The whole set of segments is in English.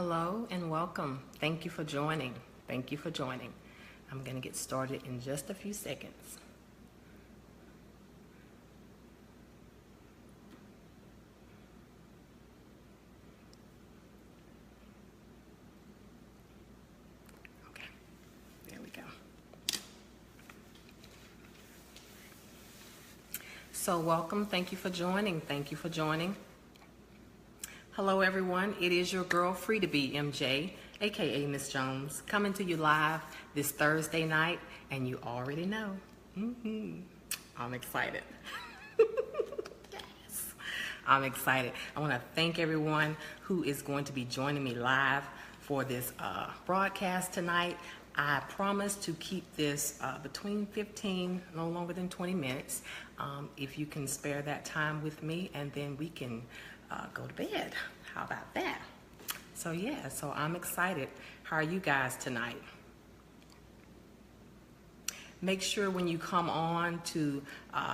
Hello and welcome. Thank you for joining. Thank you for joining. I'm going to get started in just a few seconds. Okay, there we go. So welcome. Thank you for joining. Thank you for joining. Hello everyone, it is your girl Free to Be MJ, aka Miss Jones, coming to you live this Thursday night, and you already know, I'm excited. Yes, I'm excited. I want to thank everyone who is going to be joining me live for this broadcast tonight. I promise to keep this between 15, no longer than 20 minutes, if you can spare that time with me, and then we can go to bed. How about that? So yeah, so I'm excited. How are you guys tonight? Make sure when you come on to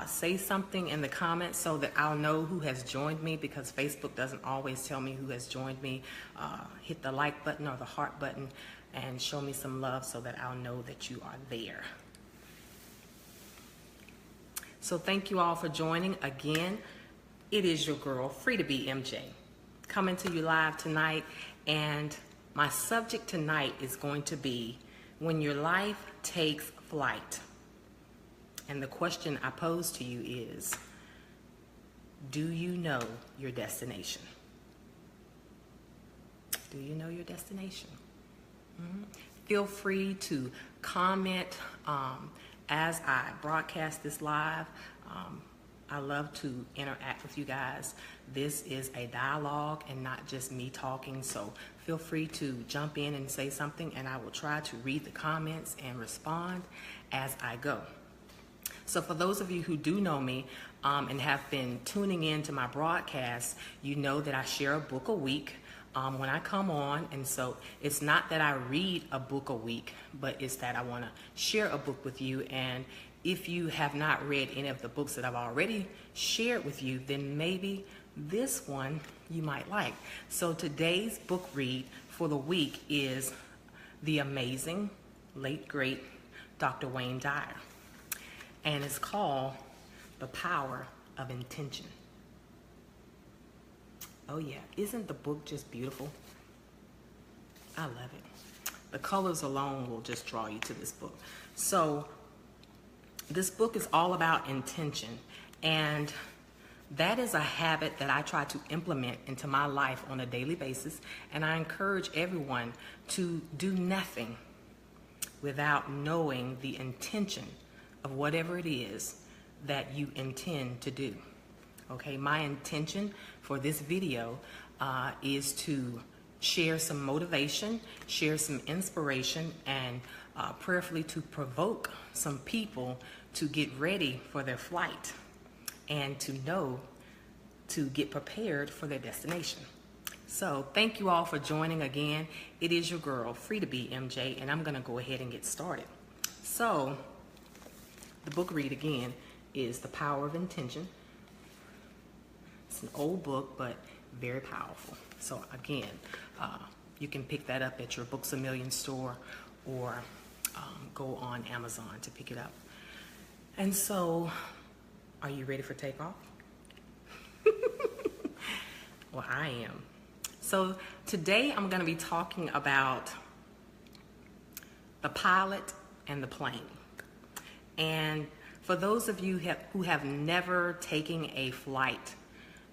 say something in the comments so that I'll know who has joined me, because Facebook doesn't always tell me who has joined me. Hit the like button or the heart button and show me some love so that I'll know that you are there. So thank you all for joining again. It is your girl, Free to Be MJ, coming to you live tonight, and my subject tonight is going to be when your life takes flight. And the question I pose to you is, do you know your destination? Do you know your destination? Feel free to comment as I broadcast this live. I love to interact with you guys. This is a dialogue and not just me talking, so feel free to jump in and say something, and I will try to read the comments and respond as I go. So for those of you who do know me and have been tuning in to my broadcasts, you know that I share a book a week when I come on, and so it's not that I read a book a week, but it's that I want to share a book with you. And if you have not read any of the books that I've already shared with you, then maybe this one you might like. So today's book read for the week is the amazing, late great Dr. Wayne Dyer. And it's called The Power of Intention. Oh yeah, isn't the book just beautiful? I love it. The colors alone will just draw you to this book. So this book is all about intention, and that is a habit that I try to implement into my life on a daily basis, and I encourage everyone to do nothing without knowing the intention of whatever it is that you intend to do. Okay, my intention for this video is to share some motivation, share some inspiration, and prayerfully to provoke some people to get ready for their flight and to know to get prepared for their destination. So thank you all for joining again. It is your girl, Free to Be MJ, and I'm going to go ahead and get started. So the book read again is The Power of Intention. It's an old book, but very powerful. So again, you can pick that up at your Books A Million store, or go on Amazon to pick it up. And so, are you ready for takeoff? Well, I am. So today I'm going to be talking about the pilot and the plane. And for those of you who have never taken a flight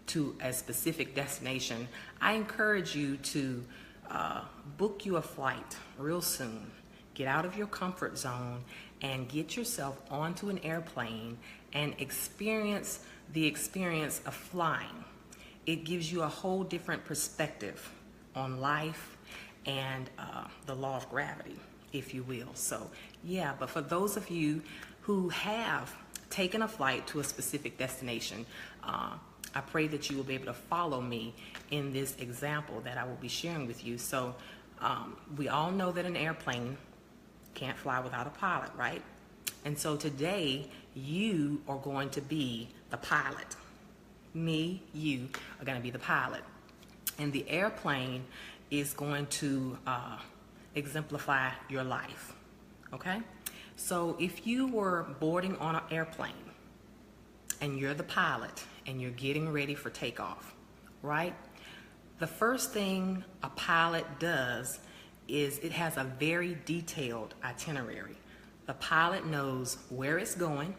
to a specific destination, I encourage you to book you a flight real soon. Get out of your comfort zone and get yourself onto an airplane and experience the experience of flying. It gives you a whole different perspective on life and the law of gravity, if you will. So yeah, but for those of you who have taken a flight to a specific destination, I pray that you will be able to follow me in this example that I will be sharing with you. So we all know that an airplane can't fly without a pilot, right? And so today you are going to be the pilot. Me, you are going to be the pilot. And the airplane is going to exemplify your life, okay? So if you were boarding on an airplane and you're the pilot and you're getting ready for takeoff, right? The first thing a pilot does is it has a very detailed itinerary. The pilot knows where it's going.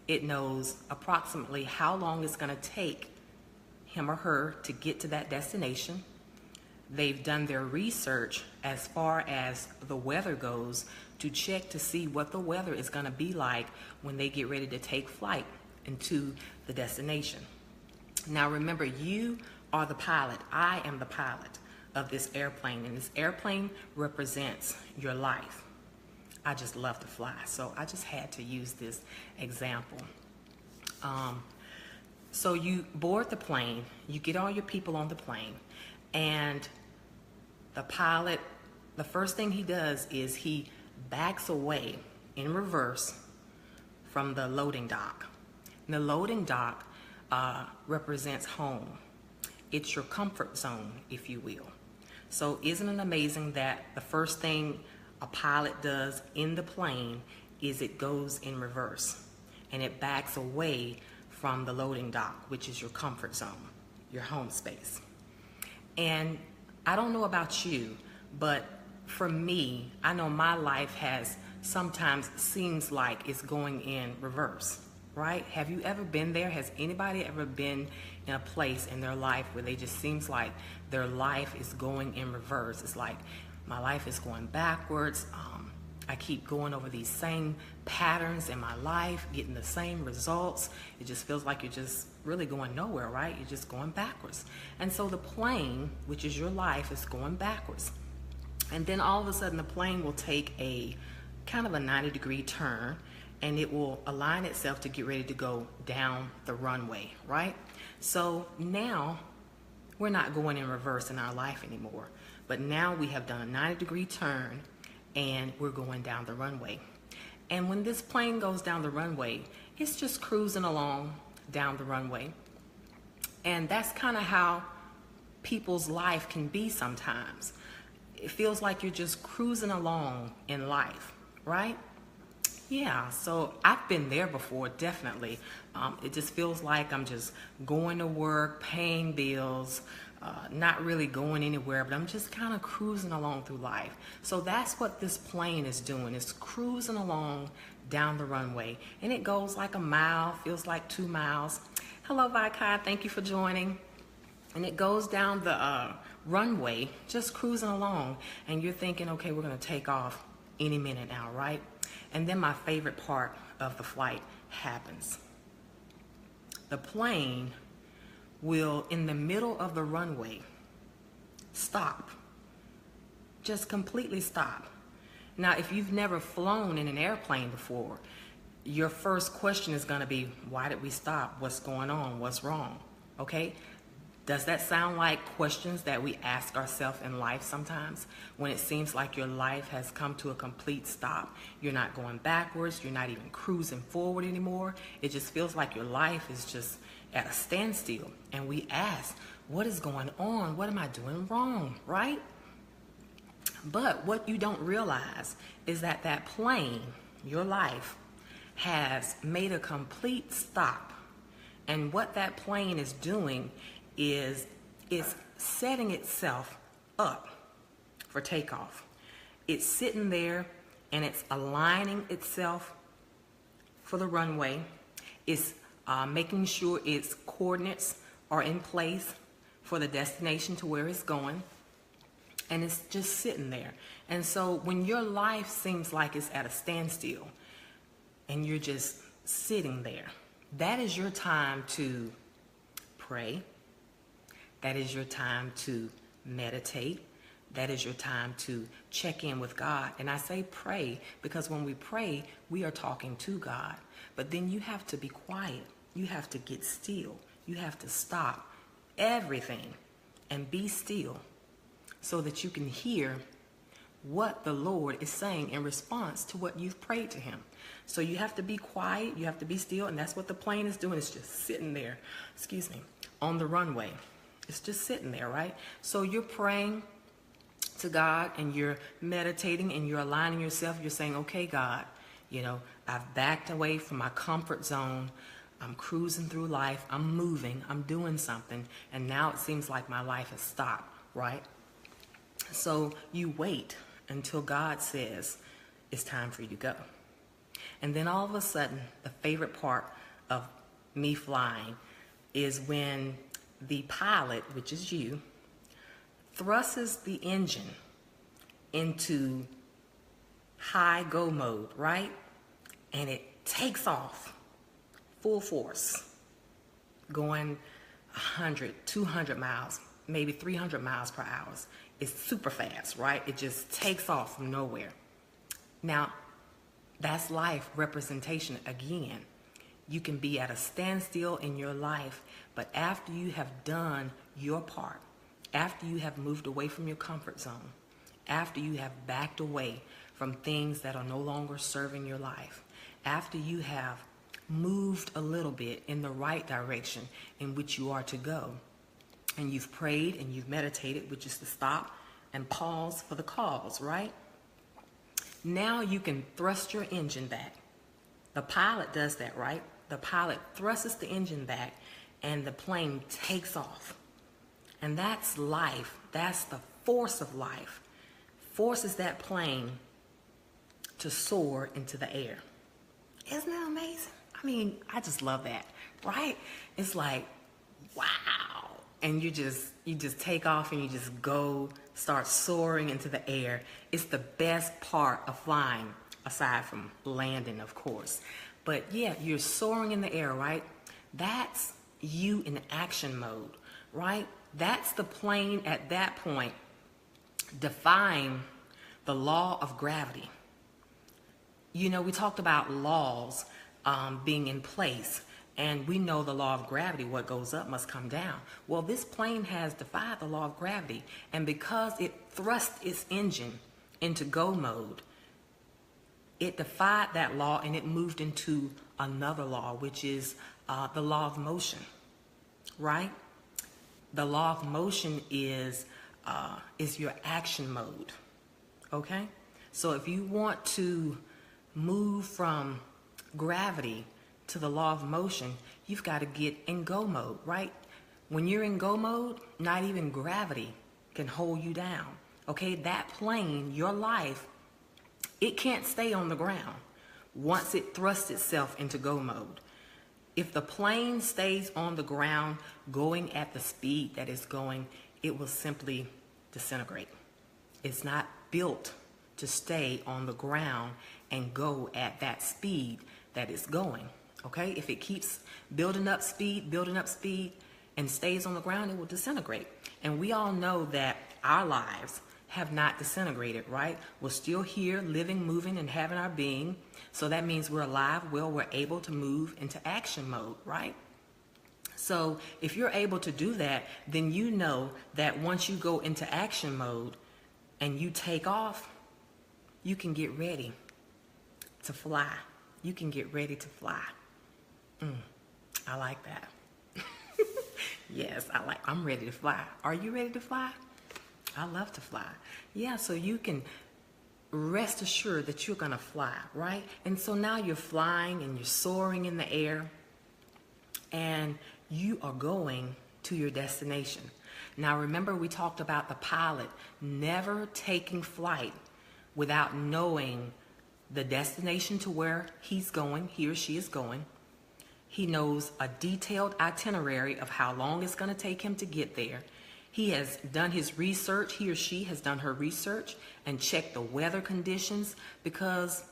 It knows approximately how long it's going to take him or her to get to that destination. They've done their research as far as the weather goes to check to see what the weather is going to be like when they get ready to take flight into the destination. Now remember, you are the pilot. I am the pilot of this airplane, and this airplane represents your life. I just love to fly, so I just had to use this example. So you board the plane, you get all your people on the plane, and the pilot, the first thing he does is he backs away in reverse from the loading dock. And the loading dock represents home. It's your comfort zone, if you will. So isn't it amazing that the first thing a pilot does in the plane is it goes in reverse and it backs away from the loading dock, which is your comfort zone, your home space. And I don't know about you, but for me, I know my life has sometimes seems like it's going in reverse, right? Have you ever been there? Has anybody ever been in a place in their life where they just seems like their life is going in reverse? It's like my life is going backwards. I keep going over these same patterns in my life, getting the same results. It just feels like you're just really going nowhere, right? You're just going backwards. And so the plane, which is your life, is going backwards. And then all of a sudden the plane will take a kind of a 90-degree turn, and it will align itself to get ready to go down the runway, right? So now we're not going in reverse in our life anymore, but now we have done a 90-degree turn and we're going down the runway. And when this plane goes down the runway, it's just cruising along down the runway. And that's kind of how people's life can be sometimes. It feels like you're just cruising along in life, right? Yeah, so I've been there before, definitely. It just feels like I'm just going to work, paying bills, not really going anywhere, but I'm just kind of cruising along through life. So that's what this plane is doing. It's cruising along down the runway, and it goes like a mile, feels like 2 miles. Hello, Vikai, thank you for joining. And it goes down the runway, just cruising along, and you're thinking, okay, we're going to take off any minute now, right? And then my favorite part of the flight happens. The plane will, in the middle of the runway, stop. Just completely stop. Now, if you've never flown in an airplane before, your first question is going to be, why did we stop? What's going on? What's wrong? Okay? Does that sound like questions that we ask ourselves in life sometimes when it seems like your life has come to a complete stop? You're not going backwards. You're not even cruising forward anymore. It just feels like your life is just at a standstill. And we ask, what is going on? What am I doing wrong, right? But what you don't realize is that that plane, your life, has made a complete stop. And what that plane is doing is it's setting itself up for takeoff. It's sitting there and it's aligning itself for the runway. It's making sure its coordinates are in place for the destination to where it's going. And it's just sitting there. And so when your life seems like it's at a standstill and you're just sitting there, that is your time to pray. That is your time to meditate. That is your time to check in with God. And I say pray because when we pray, we are talking to God. But then you have to be quiet. You have to get still. You have to stop everything and be still so that you can hear what the Lord is saying in response to what you've prayed to him. So you have to be quiet. You have to be still. And that's what the plane is doing. It's just sitting there, on the runway. It's just sitting there, right? So you're praying to God and you're meditating and you're aligning yourself, you're saying, okay, God, I've backed away from my comfort zone. I'm cruising through life. I'm moving. I'm doing something. And now it seems like my life has stopped, right? So you wait until God says it's time for you to go. And then all of a sudden, the favorite part of me flying is when the pilot, which is you, thrusts the engine into high go mode, right? And it takes off full force, going 100, 200 miles, maybe 300 miles per hour. It's super fast, right? It just takes off from nowhere. Now, that's life representation again. You can be at a standstill in your life, but after you have done your part, after you have moved away from your comfort zone, after you have backed away from things that are no longer serving your life, after you have moved a little bit in the right direction in which you are to go, and you've prayed and you've meditated, which is to stop and pause for the cause, right? Now you can thrust your engine back. The pilot does that, right? The pilot thrusts the engine back and the plane takes off. And that's life. That's the force of life. Forces that plane to soar into the air. Isn't that amazing? I mean, I just love that, right? It's like, wow. And you just take off and you just go, start soaring into the air. It's the best part of flying, aside from landing, of course. But yeah, you're soaring in the air, right? That's you in action mode, right? That's the plane at that point defying the law of gravity. We talked about laws being in place, and we know the law of gravity, what goes up must come down. Well, this plane has defied the law of gravity, and because it thrust its engine into go mode, it defied that law and it moved into another law, which is the law of motion, right? The law of motion is your action mode, okay? So if you want to move from gravity to the law of motion, you've got to get in go mode, right? When you're in go mode, not even gravity can hold you down, okay? That plane, your life, it can't stay on the ground once it thrusts itself into go mode. If the plane stays on the ground going at the speed that it's going, it will simply disintegrate. It's not built to stay on the ground and go at that speed that it's going, okay? If it keeps building up speed, and stays on the ground, it will disintegrate. And we all know that our lives have not disintegrated, right? We're still here, living, moving, and having our being. So that means we're alive, we're able to move into action mode, right? So if you're able to do that, then you know that once you go into action mode and you take off, you can get ready to fly. You can get ready to fly. I like that. Yes, I'm ready to fly. Are you ready to fly? I love to fly. Yeah, so you can rest assured that you're going to fly, right? And so now you're flying and you're soaring in the air and you are going to your destination. Now remember, we talked about the pilot never taking flight without knowing the destination to where he's going, he or she is going. He knows a detailed itinerary of how long it's going to take him to get there. He has done his research, he or she has done her research and checked the weather conditions, because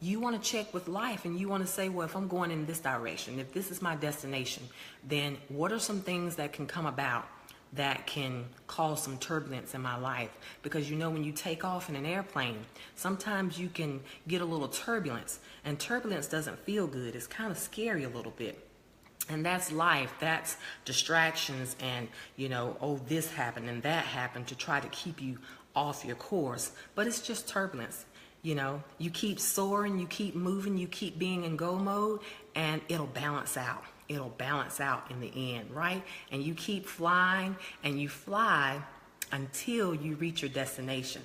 you want to check with life and you want to say, well, if I'm going in this direction, if this is my destination, then what are some things that can come about that can cause some turbulence in my life? Because when you take off in an airplane, sometimes you can get a little turbulence, and turbulence doesn't feel good. It's kind of scary a little bit. And that's life. That's distractions and, this happened and that happened to try to keep you off your course. But it's just turbulence. You keep soaring, you keep moving, you keep being in go mode, and it'll balance out. It'll balance out in the end, right? And you keep flying and you fly until you reach your destination.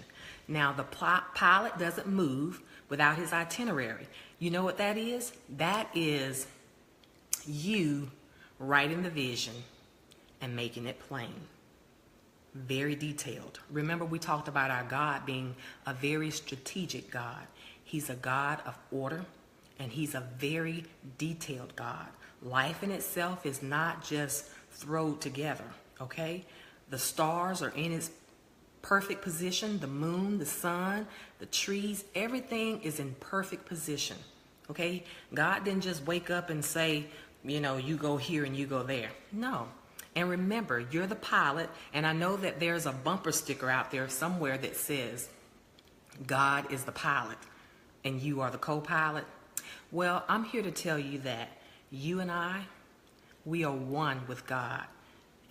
Now, the pilot doesn't move without his itinerary. You know what that is? That is you writing the vision and making it plain. Very detailed. Remember, we talked about our God being a very strategic God. He's a God of order, and he's a very detailed God. Life in itself is not just thrown together, okay? The stars are in its perfect position. The moon, the sun, the trees, everything is in perfect position, okay? God didn't just wake up and say, you know, you go here and you go there. No. And remember, you're the pilot, and I know that there's a bumper sticker out there somewhere that says, God is the pilot, and you are the co-pilot. Well, I'm here to tell you that you and I, we are one with God.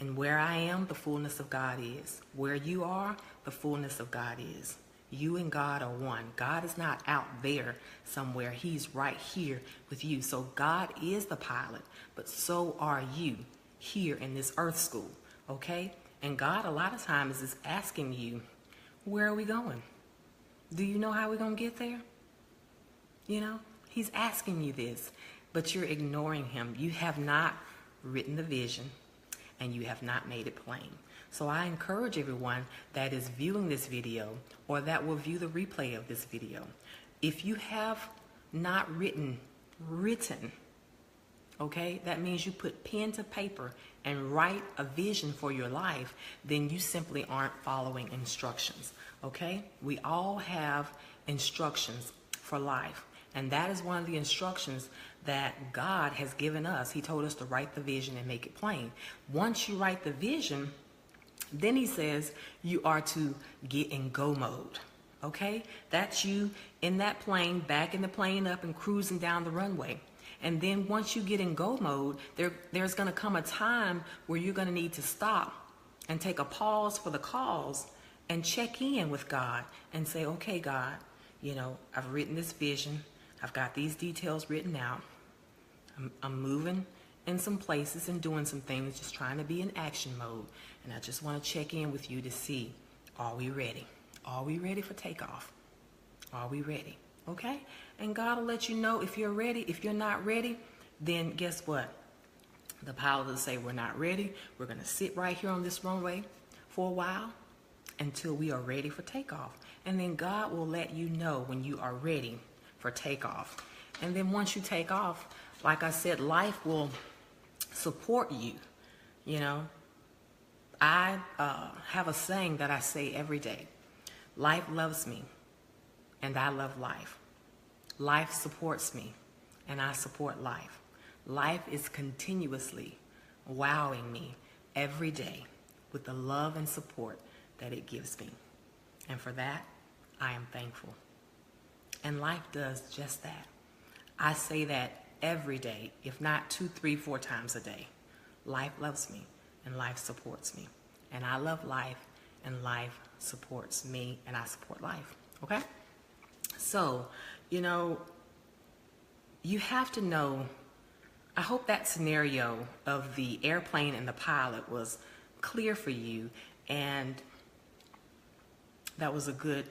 And where I am, the fullness of God is. Where you are, the fullness of God is. You and God are one. God is not out there somewhere. He's right here with you. So God is the pilot, but so are you here in this earth school, okay? And God a lot of times is asking you, where are we going? Do you know how we're going to get there? You know, he's asking you this, but you're ignoring him. You have not written the vision, and you have not made it plain. So I encourage everyone that is viewing this video or that will view the replay of this video, if you have not written, okay, that means you put pen to paper and write a vision for your life, then you simply aren't following instructions, okay? We all have instructions for life, and that is one of the instructions that God has given us. He told us to write the vision and make it plain. Once you write the vision, then he says you are to get in go mode, okay? That's you in that plane, backing the plane up and cruising down the runway. And then once you get in go mode, there's going to come a time where you're going to need to stop and take a pause for the cause and check in with God and say, okay, God, you know, I've written this vision. I've got these details written out. I'm moving in some places and doing some things, just trying to be in action mode. And I just want to check in with you to see, are we ready? Are we ready for takeoff? Are we ready? Okay? And God will let you know if you're ready. If you're not ready, then guess what? The pilot will say, we're not ready. We're going to sit right here on this runway for a while until we are ready for takeoff. And then God will let you know when you are ready for takeoff. And then once you take off, like I said, life will support you. You know, I have a saying that I say every day. Life loves me, and I love life. Life supports me, and I support life. Life is continuously wowing me every day with the love and support that it gives me. And for that, I am thankful. And life does just that. I say that every day, if not 2, 3, 4 times a day. Life loves me, and life supports me. And I love life, and life supports me, and I support life. Okay? So, you know, you have to know, I hope that scenario of the airplane and the pilot was clear for you, and that was a good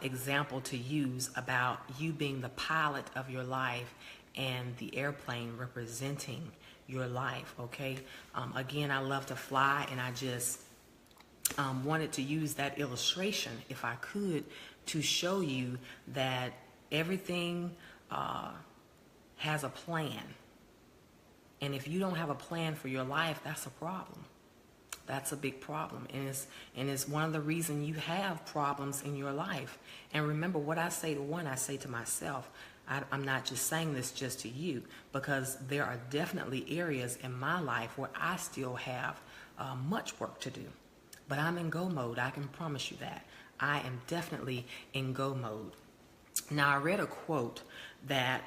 example to use about you being the pilot of your life and the airplane representing your life, okay? Again, I love to fly, and I just wanted to use that illustration, if I could, to show you that everything has a plan. And if you don't have a plan for your life, that's a problem. That's a big problem. And it's one of the reasons you have problems in your life. And remember, what I say to one, I say to myself. I'm not just saying this just to you, because there are definitely areas in my life where I still have much work to do. But I'm in go mode. I can promise you that. I am definitely in go mode. Now, I read a quote that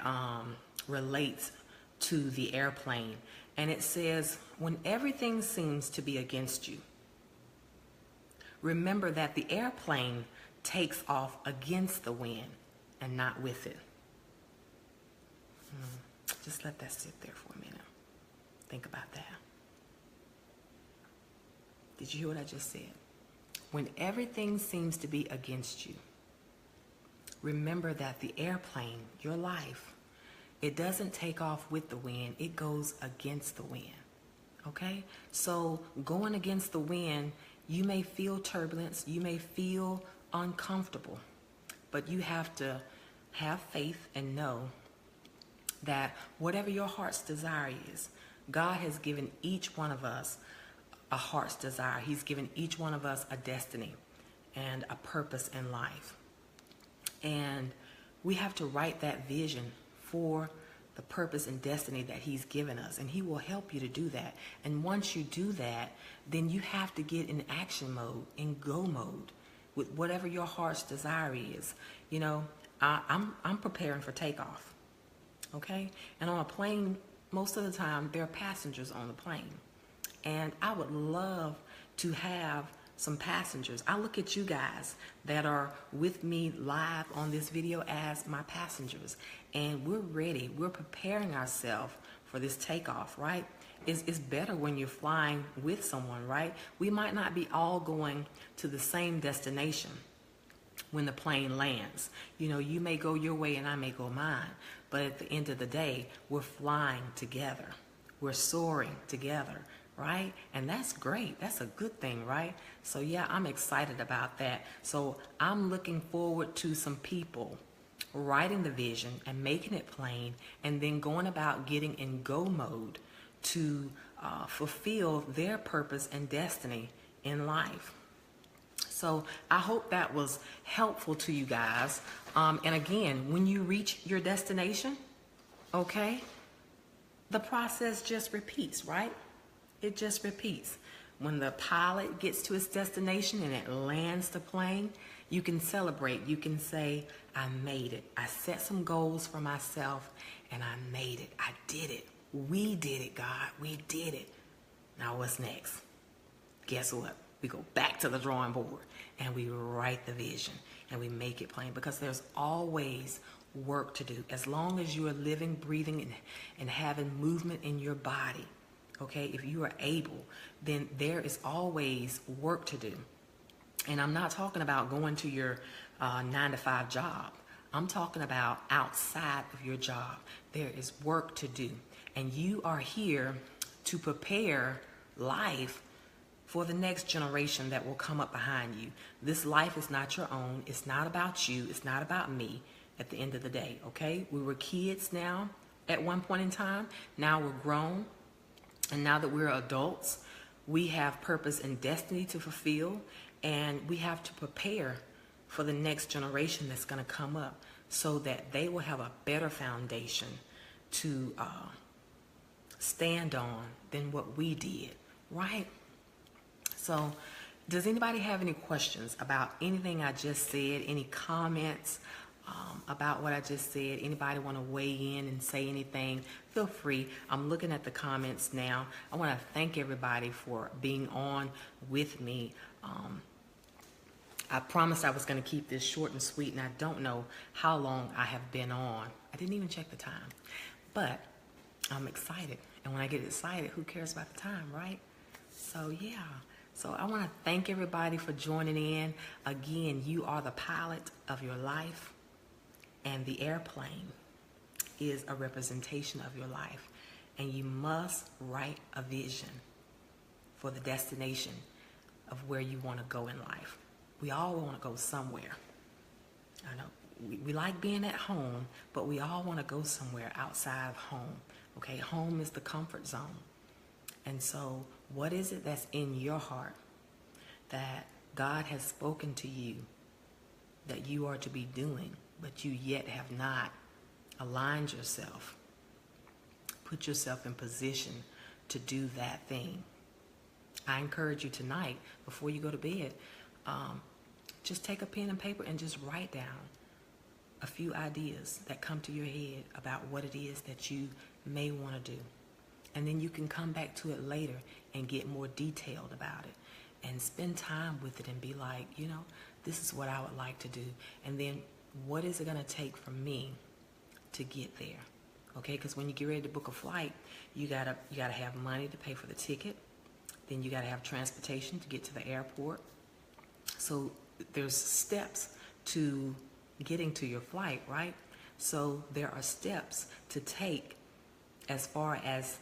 relates to the airplane, and it says, when everything seems to be against you, remember that the airplane takes off against the wind and not with it. Just let that sit there for a minute. Think about that. Did you hear what I just said? when everything seems to be against you, remember that the airplane, your life, it doesn't take off with the wind, it goes against the wind. Okay? So going against the wind, you may feel turbulence, you may feel uncomfortable, but you have to have faith and know that whatever your heart's desire is, God has given each one of us a heart's desire. He's given each one of us a destiny and a purpose in life. And we have to write that vision for the purpose and destiny that he's given us, and he will help you to do that. And once you do that, then you have to get in action mode, in go mode, with whatever your heart's desire is. You know, I'm preparing for takeoff, okay? And on a plane, most of the time, there are passengers on the plane. And I would love to have some passengers. I look at you guys that are with me live on this video as my passengers, and we're ready. We're preparing ourselves for this takeoff, right? It's better when you're flying with someone, right? We might not be all going to the same destination when the plane lands. You know, you may go your way and I may go mine, but at the end of the day, we're flying together. We're soaring together, right? And that's great. That's a good thing, right? So yeah, I'm excited about that. So I'm looking forward to some people writing the vision and making it plain, and then going about getting in go mode to fulfill their purpose and destiny in life. So I hope that was helpful to you guys. And again, when you reach your destination, okay, the process just repeats, right? It just repeats. When the pilot gets to its destination and it lands the plane, you can celebrate. You can say, I made it. I set some goals for myself and I made it. I did it. We did it, God. We did it. Now what's next? Guess what? We go back to the drawing board and we write the vision and we make it plain, because there's always work to do. As long as you are living, breathing, and having movement in your body, okay, if you are able, then there is always work to do. And I'm not talking about going to your 9-to-5 job. I'm talking about outside of your job. There is work to do. And you are here to prepare life for the next generation that will come up behind you. This life is not your own. It's not about you. It's not about me at the end of the day, okay? We were kids now at one point in time. Now we're grown. And now that we're adults, we have purpose and destiny to fulfill, and we have to prepare for the next generation that's going to come up so that they will have a better foundation to stand on than what we did, right? So does anybody have any questions about anything I just said? Any comments about what I just said? Anybody want to weigh in and say anything? Feel free. I'm looking at the comments now. I want to thank everybody for being on with me. I promised I was going to keep this short and sweet, and I don't know how long I have been on. I didn't even check the time, but I'm excited. And when I get excited, who cares about the time, right? So yeah. So I want to thank everybody for joining in. Again, you are the pilot of your life, and the airplane is a representation of your life. And you must write a vision for the destination of where you want to go in life. We all want to go somewhere. I know we like being at home, but we all want to go somewhere outside of home. Okay, home is the comfort zone. And so what is it that's in your heart that God has spoken to you that you are to be doing, but you yet have not aligned yourself, put yourself in position to do that thing? I encourage you tonight, before you go to bed, just take a pen and paper and just write down a few ideas that come to your head about what it is that you may want to do. And then you can come back to it later and get more detailed about it and spend time with it and be like, you know, this is what I would like to do. And then what is it going to take for me to get there? Okay, because when you get ready to book a flight, you gotta have money to pay for the ticket. Then you gotta have transportation to get to the airport. So there's steps to getting to your flight, right? So there are steps to take as far as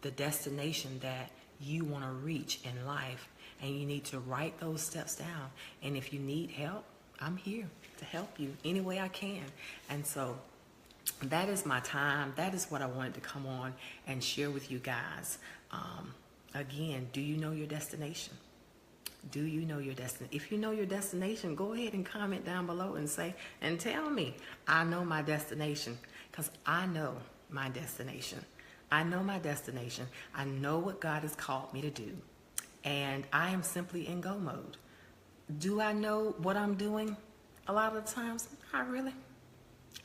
the destination that you want to reach in life, and you need to write those steps down. And if you need help, I'm here to help you any way I can. And so that is my time. That is what I wanted to come on and share with you guys. Again, do you know your destination? Do you know your destination? If you know your destination, go ahead and comment down below and say, and tell me, I know my destination, because I know my destination. I know my destination. I know what God has called me to do, and I am simply in go mode. Do I know what I'm doing? A lot of the times, not really.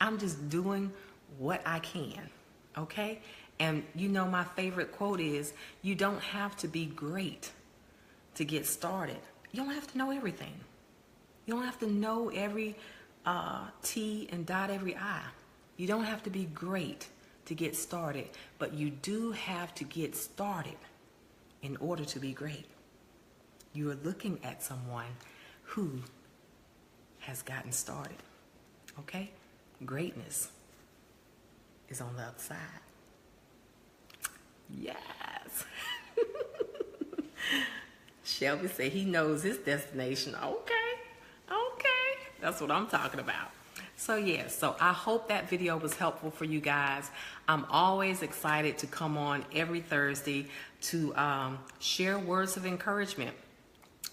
I'm just doing what I can, okay? And you know, my favorite quote is, you don't have to be great to get started. You don't have to know everything. You don't have to know every T and dot every I. You don't have to be great to get started, but you do have to get started in order to be great. You are looking at someone who has gotten started, okay? Greatness is on the other side. Yes. Shelby said he knows his destination. Okay. That's what I'm talking about. So yeah, so I hope that video was helpful for you guys. I'm always excited to come on every Thursday to share words of encouragement.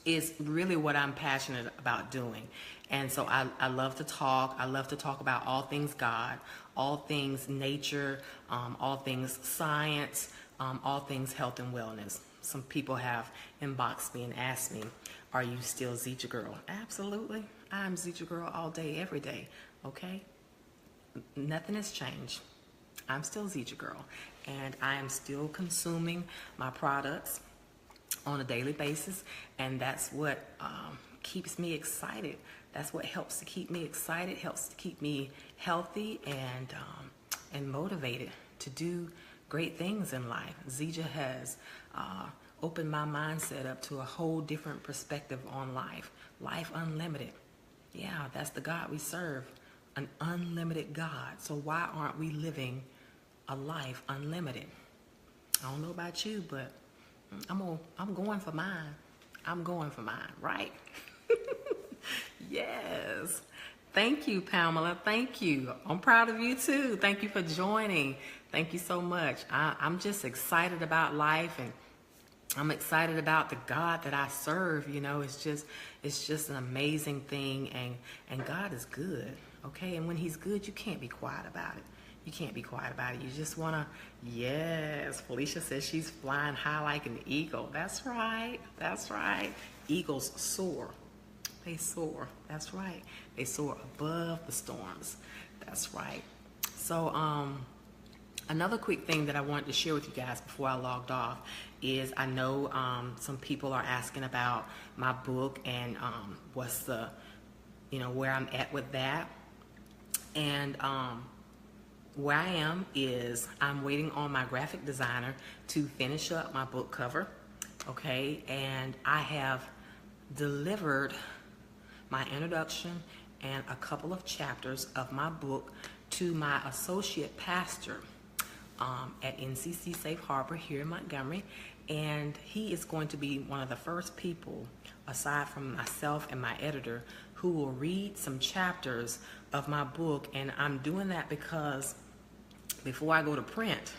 Is really what I'm passionate about doing. And so I love to talk. I love to talk about all things God, all things nature, all things science, all things health and wellness. Some people have inboxed me and asked me, are you still Zija Girl? Absolutely. I'm Zija Girl all day, every day. Okay? Nothing has changed. I'm still Zija Girl. And I am still consuming my products on a daily basis. And that's what keeps me excited. That's what helps to keep me excited, helps to keep me healthy and motivated to do great things in life. Zija has opened my mindset up to a whole different perspective on life. Life unlimited. Yeah, that's the God we serve, an unlimited God. So why aren't we living a life unlimited? I don't know about you, but I'm going for mine. I'm going for mine, right? Yes. Thank you, Pamela. Thank you. I'm proud of you too. Thank you for joining. Thank you so much. I'm just excited about life, and I'm excited about the God that I serve. You know, it's just an amazing thing, and God is good, okay? And when he's good, you can't be quiet about it. You can't be quiet about it. You just want to, yes. Felicia says she's flying high like an eagle. That's right. That's right. Eagles soar. They soar. That's right. They soar above the storms. That's right. So, another quick thing that I wanted to share with you guys before I logged off is I know some people are asking about my book and what's the, where I'm at with that. And where I am is I'm waiting on my graphic designer to finish up my book cover, okay? And I have delivered my introduction and a couple of chapters of my book to my associate pastor at NCC Safe Harbor here in Montgomery, and he is going to be one of the first people, aside from myself and my editor, who will read some chapters of my book. And I'm doing that because before I go to print,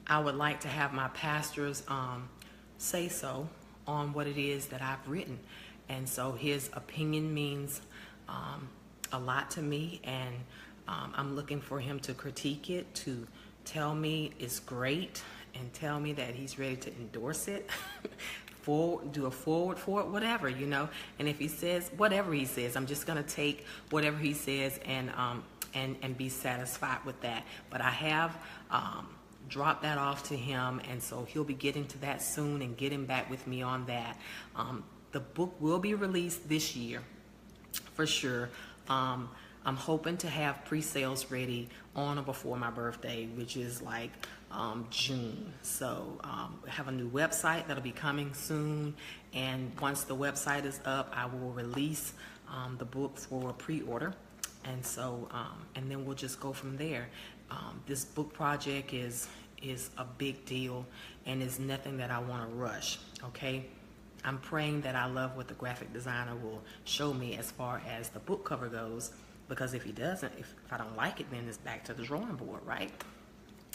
I would like to have my pastors say so on what it is that I've written. And so his opinion means a lot to me, and I'm looking for him to critique it, to tell me it's great, and tell me that he's ready to endorse it, do a forward for it, whatever, And if he says, whatever he says, I'm just going to take whatever he says and be satisfied with that. But I have dropped that off to him, and so he'll be getting to that soon and getting back with me on that. The book will be released this year, for sure. I'm hoping to have pre-sales ready on or before my birthday, which is like June. So we have a new website that'll be coming soon, and once the website is up, I will release the book for pre-order. And so, and then we'll just go from there. This book project is a big deal, and it's nothing that I want to rush, okay? I'm praying that I love what the graphic designer will show me as far as the book cover goes, because if he doesn't, if I don't like it, then it's back to the drawing board, right?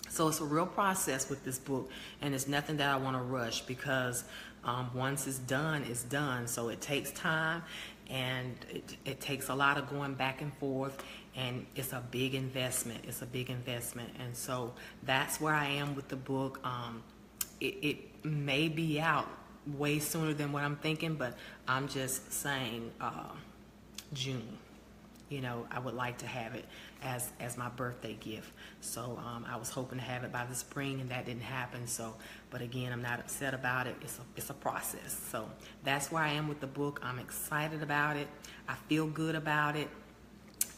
So it's a real process with this book, and it's nothing that I want to rush, because once it's done, it's done. So it takes time, and it takes a lot of going back and forth, and it's a big investment. It's a big investment. And so that's where I am with the book. It may be out way sooner than what I'm thinking, but I'm just saying June. You know, I would like to have it as my birthday gift. So I was hoping to have it by the spring, and that didn't happen. So, but again, I'm not upset about it. It's a process. So that's where I am with the book. I'm excited about it. I feel good about it,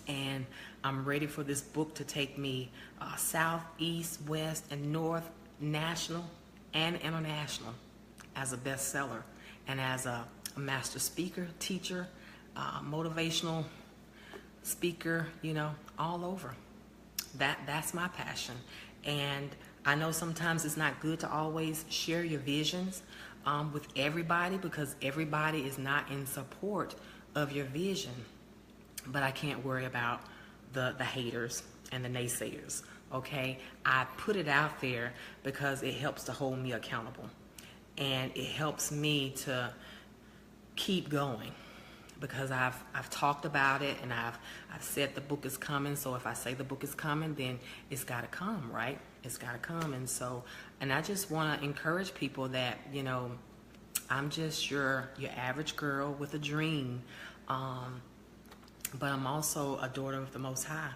and I'm ready for this book to take me south, east, west, and north, national and international, as a bestseller, and as a master speaker, teacher, motivational speaker, you know, all over. That's my passion. And I know sometimes it's not good to always share your visions with everybody, because everybody is not in support of your vision. But I can't worry about the haters and the naysayers, okay? I put it out there because it helps to hold me accountable, and it helps me to keep going, because I've talked about it, and I've said the book is coming. So if I say the book is coming, then it's got to come, right? It's got to come. And so, and I just want to encourage people that, you know, I'm just your average girl with a dream, but I'm also a daughter of the Most High,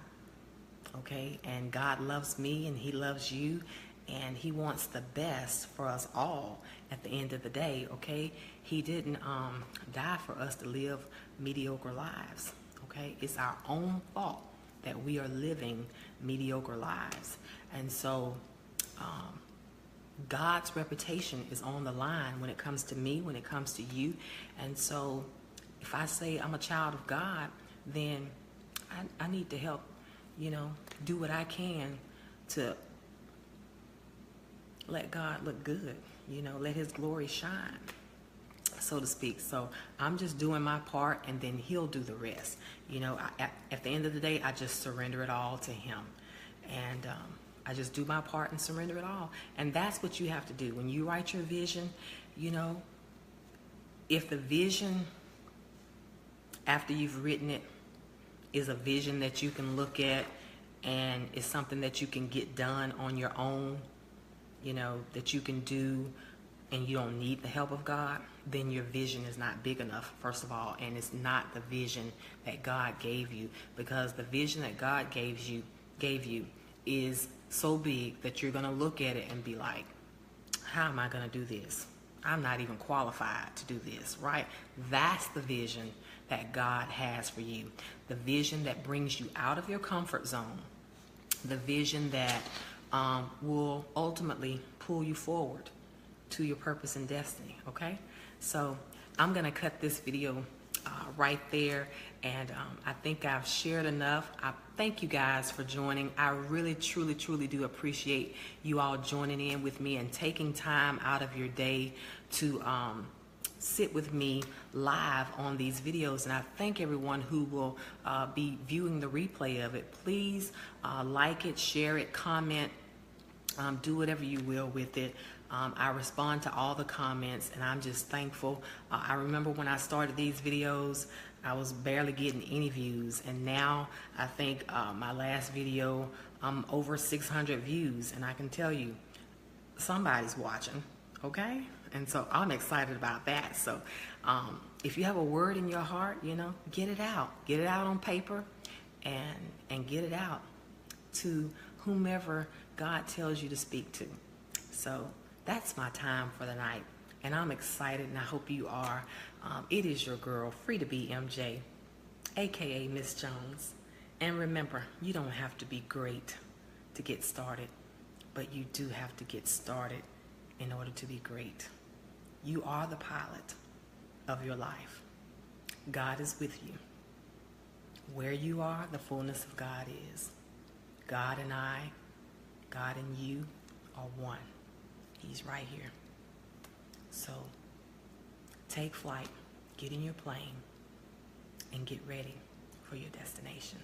okay? And God loves me, and He loves you, and He wants the best for us all at the end of the day, okay? He didn't die for us to live mediocre lives, okay? It's our own fault that we are living mediocre lives. And so God's reputation is on the line when it comes to me, when it comes to you. And so if I say I'm a child of God, then I need to help, you know, do what I can to let God look good, you know, let His glory shine, so to speak. So I'm just doing my part, and then He'll do the rest. You know, at the end of the day, I just surrender it all to Him. And I just do my part and surrender it all. And that's what you have to do. When you write your vision, you know, if the vision, after you've written it, is a vision that you can look at, and it's something that you can get done on your own, you know, that you can do, and you don't need the help of God, then your vision is not big enough, first of all, and it's not the vision that God gave you, because the vision that God gave you is so big that you're going to look at it and be like, how am I going to do this? I'm not even qualified to do this, right? That's the vision that God has for you. The vision that brings you out of your comfort zone. The vision that will ultimately pull you forward to your purpose and destiny, okay? So I'm going to cut this video right there, and I think I've shared enough. I thank you guys for joining. I really, truly, truly do appreciate you all joining in with me and taking time out of your day to sit with me live on these videos. And I thank everyone who will be viewing the replay of it. Please like it, share it, comment, do whatever you will with it. I respond to all the comments, and I'm just thankful. I remember when I started these videos, I was barely getting any views, and now I think my last video, I'm over 600 views, and I can tell you, somebody's watching, okay? And so I'm excited about that. So if you have a word in your heart, you know, get it out. Get it out on paper, and get it out to whomever God tells you to speak to. So that's my time for the night, and I'm excited, and I hope you are. It is your girl, Free to Be MJ, aka Miss Jones, And remember, you don't have to be great to get started, but you do have to get started in order to be great. You are the pilot of your life. God is with you. Where you are, the fullness of God is. God and I, God and you are one. He's right here. So take flight, get in your plane, and get ready for your destination.